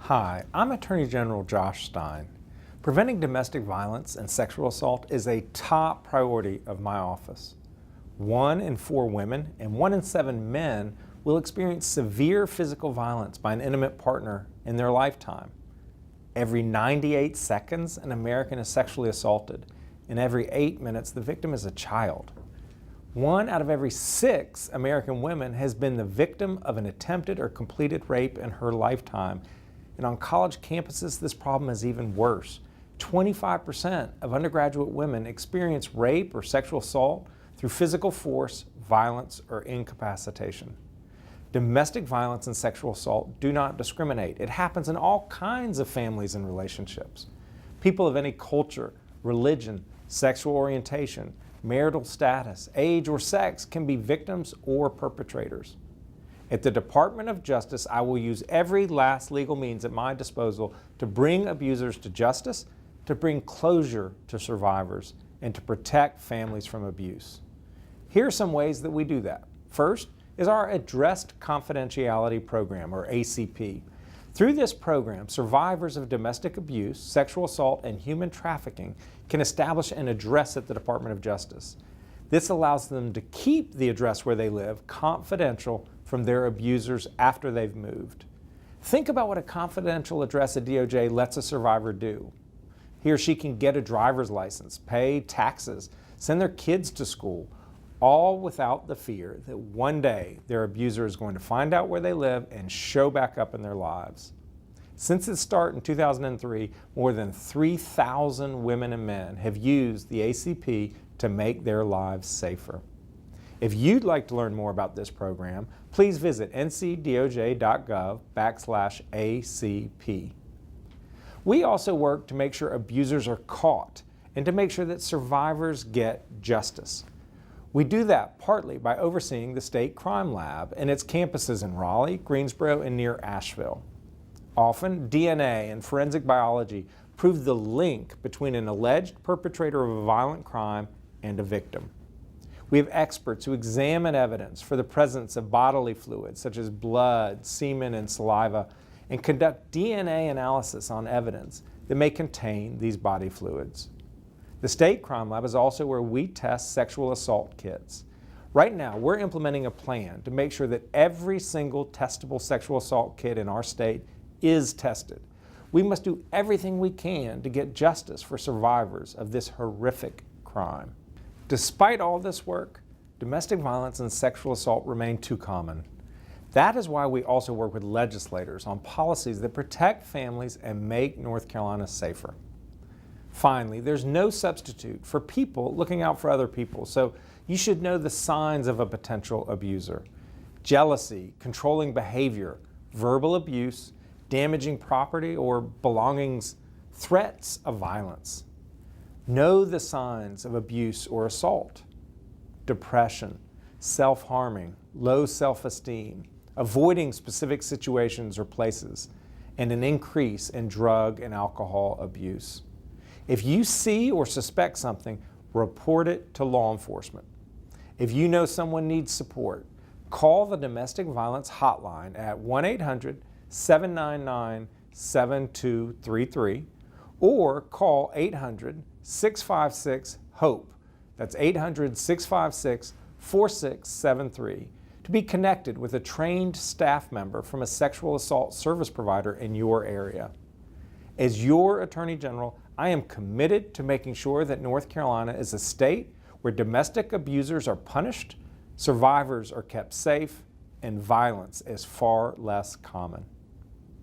Hi, I'm Attorney General Josh Stein. Preventing domestic violence and sexual assault is a top priority of my office. 1 in 4 women and 1 in 7 men will experience severe physical violence by an intimate partner in their lifetime. Every 98 seconds, an American is sexually assaulted, and every 8 minutes, the victim is a child. 1 out of every 6 American women has been the victim of an attempted or completed rape in her lifetime. And on college campuses, this problem is even worse. 25% of undergraduate women experience rape or sexual assault through physical force, violence, or incapacitation. Domestic violence and sexual assault do not discriminate. It happens in all kinds of families and relationships. People of any culture, religion, sexual orientation, marital status, age, or sex can be victims or perpetrators. At the Department of Justice, I will use every last legal means at my disposal to bring abusers to justice, to bring closure to survivors, and to protect families from abuse. Here are some ways that we do that. First is our Addressed Confidentiality Program, or ACP. Through this program, survivors of domestic abuse, sexual assault, and human trafficking can establish an address at the Department of Justice. This allows them to keep the address where they live confidential from their abusers after they've moved. Think about what a confidential address at DOJ lets a survivor do. He or she can get a driver's license, pay taxes, send their kids to school, all without the fear that one day their abuser is going to find out where they live and show back up in their lives. Since its start in 2003, more than 3,000 women and men have used the ACP to make their lives safer. If you'd like to learn more about this program, please visit ncdoj.gov/ACP. We also work to make sure abusers are caught and to make sure that survivors get justice. We do that partly by overseeing the State Crime Lab and its campuses in Raleigh, Greensboro, and near Asheville. Often, DNA and forensic biology prove the link between an alleged perpetrator of a violent crime and a victim. We have experts who examine evidence for the presence of bodily fluids such as blood, semen, and saliva, and conduct DNA analysis on evidence that may contain these body fluids. The State Crime Lab is also where we test sexual assault kits. Right now, we're implementing a plan to make sure that every single testable sexual assault kit in our state is tested. We must do everything we can to get justice for survivors of this horrific crime. Despite all this work, domestic violence and sexual assault remain too common. That is why we also work with legislators on policies that protect families and make North Carolina safer. Finally, there's no substitute for people looking out for other people, so you should know the signs of a potential abuser: jealousy, controlling behavior, verbal abuse, damaging property or belongings, threats of violence. Know the signs of abuse or assault: depression, self-harming, low self-esteem, avoiding specific situations or places, and an increase in drug and alcohol abuse. If you see or suspect something, report it to law enforcement. If you know someone needs support, call the Domestic Violence Hotline at 1-800-799-7233 or call 800-656-HOPE. That's 800-656-4673 to be connected with a trained staff member from a sexual assault service provider in your area. As your Attorney General, I am committed to making sure that North Carolina is a state where domestic abusers are punished, survivors are kept safe, and violence is far less common.